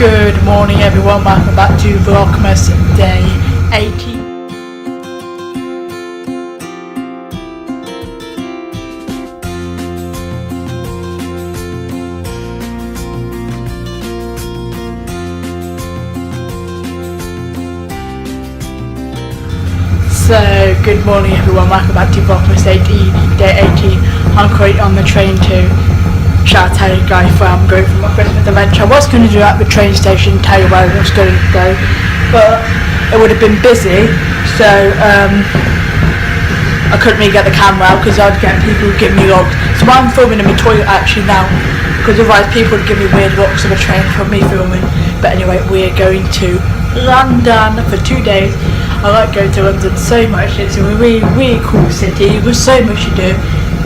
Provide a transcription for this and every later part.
Good morning everyone, welcome back to VLOGMAS day 18. So, good morning everyone, welcome back to VLOGMAS day 18. I'm currently on the train to tell you guys where I'm going for my Christmas adventure. I was going to do it at the train station, tell you where I was going to go, but it would have been busy, so I couldn't really get the camera out because I'd get people who give me looks. So I'm filming in my toilet actually now, because otherwise people would give me weird looks of a train from me filming. But anyway, we're going to London for 2 days. I like going to London so much. It's a really, really cool city. There's so much to do.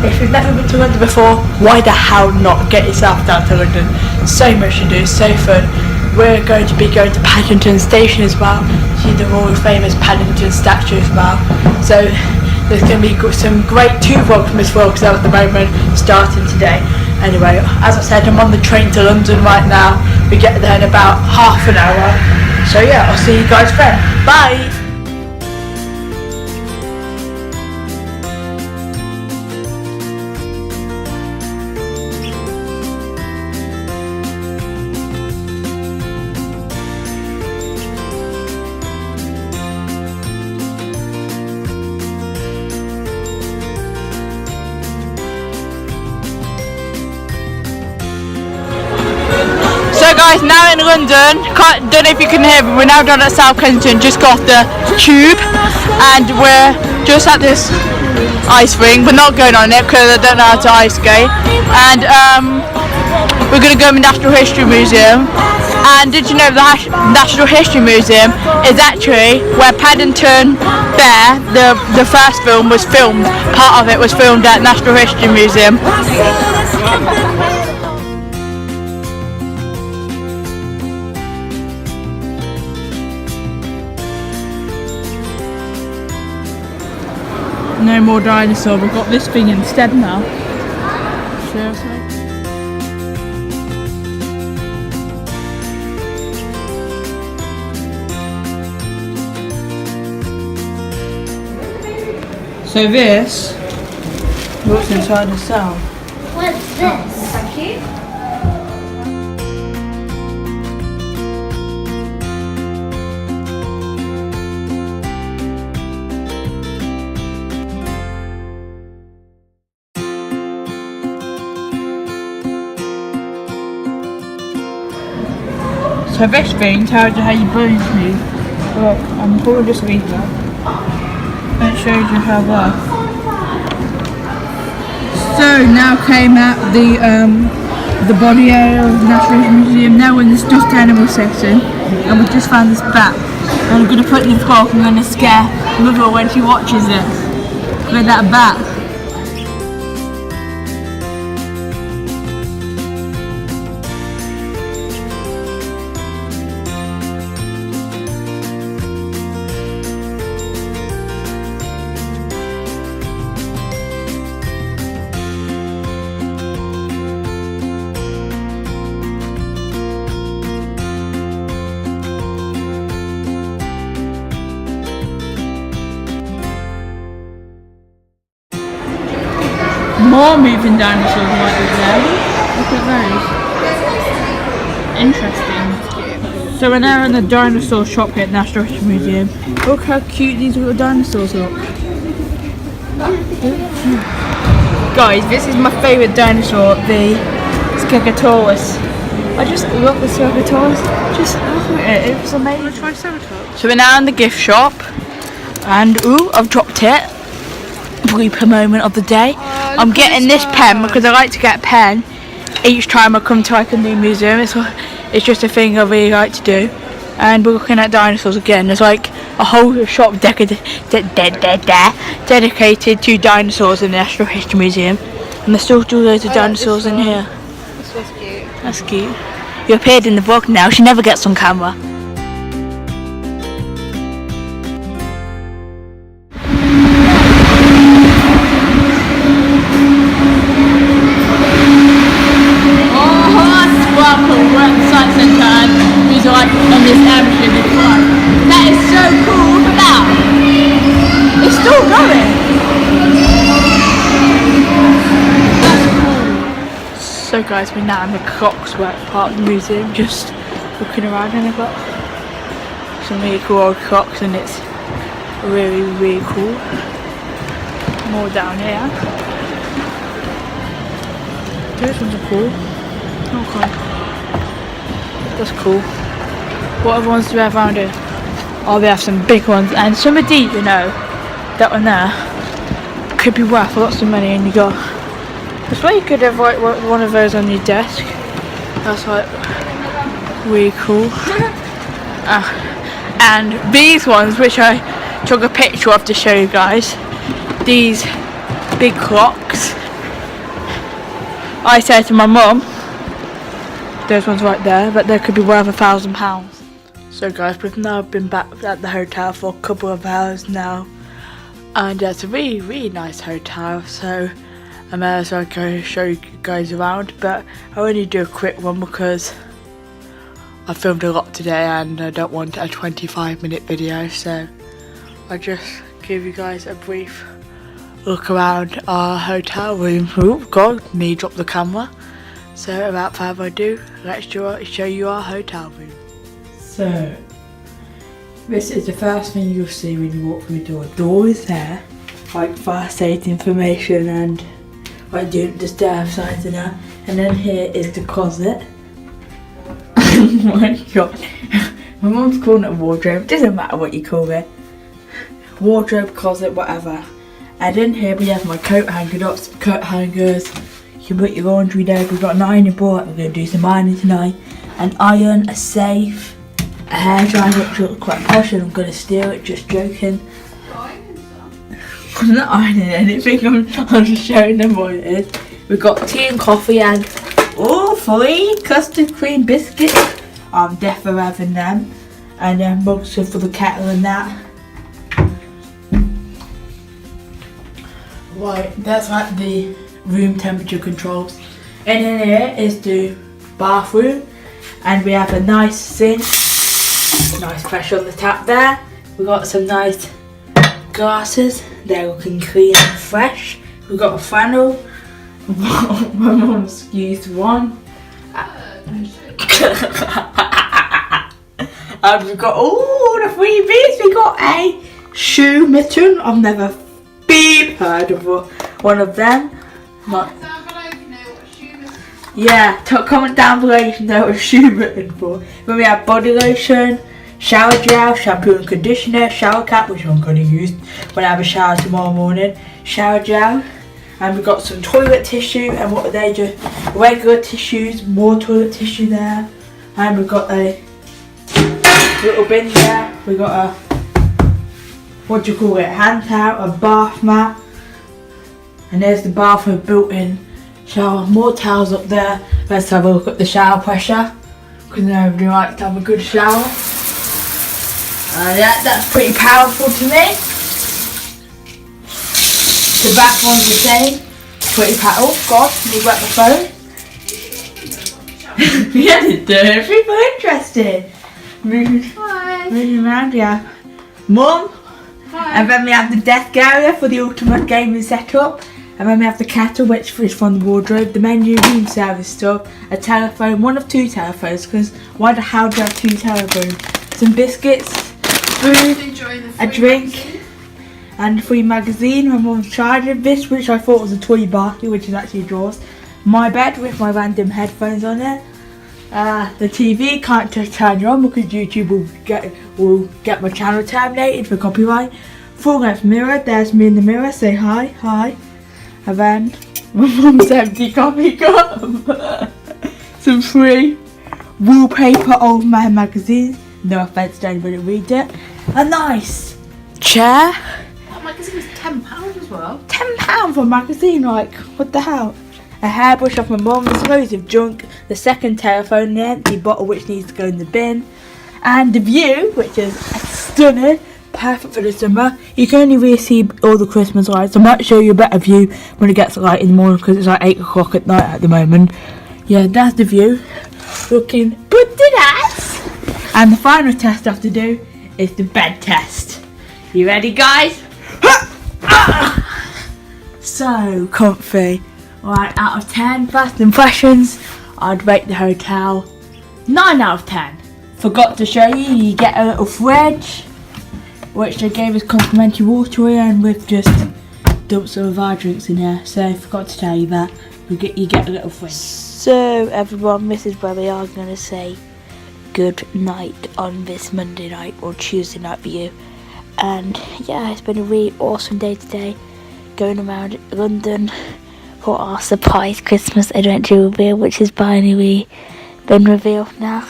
If you've never been to London before, why the hell not get yourself down to London? So much to do, so fun. We're going to be going to Paddington Station as well, see the world famous Paddington statue as well. So there's going to be some great 2 VLOGMAS vlogs out at the moment, starting today. Anyway, as I said, I'm on the train to London right now. We get there in about half an hour. So yeah, I'll see you guys then. Bye! So guys, now in London, don't know if you can hear, but we're now down at South Kensington, just got off the tube, and we're just at this ice ring. We're not going on it because I don't know how to ice skate, and we're going to go to the Natural History Museum. And did you know the Natural History Museum is actually where Paddington Bear, the first film, was filmed. Part of it was filmed at Natural History Museum. No more dinosaur, we've got this thing instead now. Seriously? So this looks inside the cell. What's this? Thank you. So this thing tells you how your bones move. Look, I'm pulling this lever and it shows you how well. So now came out the body area of the Natural History Museum. Now we're in the stuffed animal section, and we just found this bat. And I'm going to put it in the vlog. I'm going to scare Mother when she watches this with that bat. More moving dinosaurs right there. Look at those. Interesting. So we're now in the dinosaur shop here at Natural History Museum. Look how cute these little dinosaurs look. Guys, this is my favourite dinosaur, the Stegosaurus. I just love the Stegosaurus. Just look at it, it's amazing. So we're now in the gift shop, and ooh, I've dropped it. Blooper moment of the day. I'm getting this pen because I like to get a pen each time I come to like a new museum. It's just a thing I really like to do. And we're looking at dinosaurs again. There's like a whole shop dedicated to dinosaurs in the Natural History Museum. And there's still loads of dinosaurs in here. This was cute. That's cute. You appeared in the vlog now. She never gets on camera. We're at the Science Centre and we guys, we're now in the clocks work part of the museum, just looking around, and I've got some really cool old clocks, and it's really, really cool. More down here. Those ones are cool. Okay. That's cool. What other ones do we have around here? Oh, we have some big ones, and some are deep, you know. That one there could be worth lots of money, and you got. That's why you could have one of those on your desk. That's like really cool. And these ones, which I took a picture of to show you guys, these big clocks. I said to my mum, those ones right there, but they could be worth £1,000. So guys, we've now been back at the hotel for a couple of hours now, and it's a really, really nice hotel, so I may as well go show you guys around, but I only do a quick one because I filmed a lot today and I don't want a 25-minute video, so I'll just give you guys a brief look around our hotel room. Oh god, me drop the camera. So without further ado, let's show you our hotel room. So, this is the first thing you'll see when you walk through the door. Door is there, like first aid information and like the staff signs and that. And then here is the closet. Oh my god. My mum's calling it a wardrobe. It doesn't matter what you call it. Wardrobe, closet, whatever. And in here we have my coat hanger, lots of coat hangers. You can put your laundry there. We've got an ironing board. We're going to do some ironing tonight. An iron, a safe, a hairdryer which looks quite posh, and I'm going to steal it, just joking. I'm not ironing anything, I'm just showing them what it is. We've got tea and coffee and free custard cream biscuits. I'm definitely having them. And then mugs for the kettle and that. Right, that's like the room temperature controls. And in here is the bathroom, and we have a nice sink, nice pressure on the tap there. We've got some nice glasses, they're looking clean and fresh. We've got a flannel. My mum's used one. And we've got all the freebies. We got a shoe mitten. I've never heard of one of them. Yeah, comment down below if you know what a shoe mitten for. Then we have body lotion, shower gel, shampoo and conditioner, shower cap, which I'm going to use when I have a shower tomorrow morning, shower gel, and we've got some toilet tissue, and what are they, just regular tissues, more toilet tissue there, and we've got a little bin there, we've got a, what do you call it, hand towel, a bath mat, and there's the bath with built-in shower, more towels up there. Let's have a look at the shower pressure, because nobody likes to have a good shower. Yeah, that's pretty powerful to me. The back one's the same. Pretty powerful. Oh god, can you wet my phone? Yeah, it's dirty, but interesting. Moving around, yeah. Mum. Hi. And then we have the desk area for the ultimate gaming setup. And then we have the kettle, which is from the wardrobe, the menu, room service stuff, a telephone, one of two telephones, because why the hell do you have two telephones? Some biscuits, food, a drink, magazine. And a free magazine. My mum's charger, this, which I thought was a toy Barky, which is actually drawers. My bed with my random headphones on it. The TV can't just turn you on because YouTube will get my channel terminated for copyright. Full length mirror, there's me in the mirror, say hi, hi. And then my mum's empty coffee cup. Some free wallpaper old man magazine. No offence to anybody who reads it. A nice chair. That magazine was £10 as well. £10 for a magazine, like, what the hell? A hairbrush off my mum's, loads of junk, the second telephone, the empty bottle which needs to go in the bin, and the view, which is stunning, perfect for the summer. You can only really see all the Christmas lights. I might show you a better view when it gets light in the morning because it's like 8 o'clock at night at the moment. Yeah, that's the view. Looking good to that. And the final test I have to do is the bed test. You ready, guys? So comfy. Alright, out of 10 first impressions, I'd rate the hotel 9 out of 10. Forgot to show you, you get a little fridge, which they gave us complimentary water and we've just dumped some of our drinks in here. So I forgot to tell you that, you get a little fridge. So everyone, this is where we are going to say good night on this Monday night or Tuesday night for you. And yeah, it's been a really awesome day today, going around London for our surprise Christmas adventure reveal, which is finally been revealed now.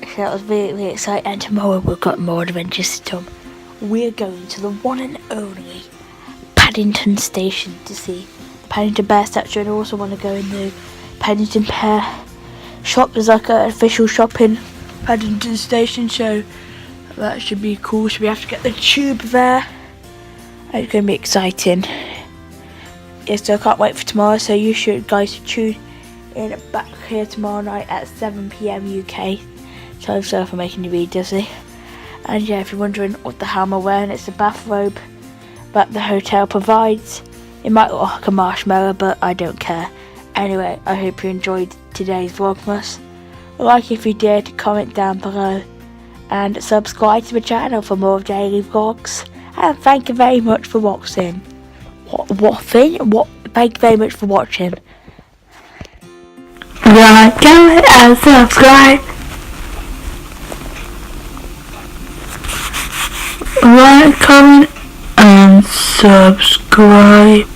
So that was really, really exciting. And tomorrow we've got more adventures to come. We're going to the one and only Paddington Station to see the Paddington Bear statue, and I also want to go in the Paddington Bear shop. There's like an official shop in Paddington Station, so that should be cool. So we have to get the tube there. It's going to be exciting. Yes, so I can't wait for tomorrow, so you should guys tune in back here tomorrow night at 7 PM UK. Sorry for making you really dizzy. And yeah, if you're wondering what the hell I'm wearing, it's a bathrobe that the hotel provides. It might look like a marshmallow, but I don't care. Anyway, I hope you enjoyed today's Vlogmas. Like if you did, comment down below, and subscribe to the channel for more daily vlogs. And thank you very much for watching. Thank you very much for watching. Like, comment, and subscribe. Like, comment, and subscribe.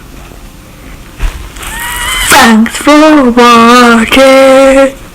Thanks for watching.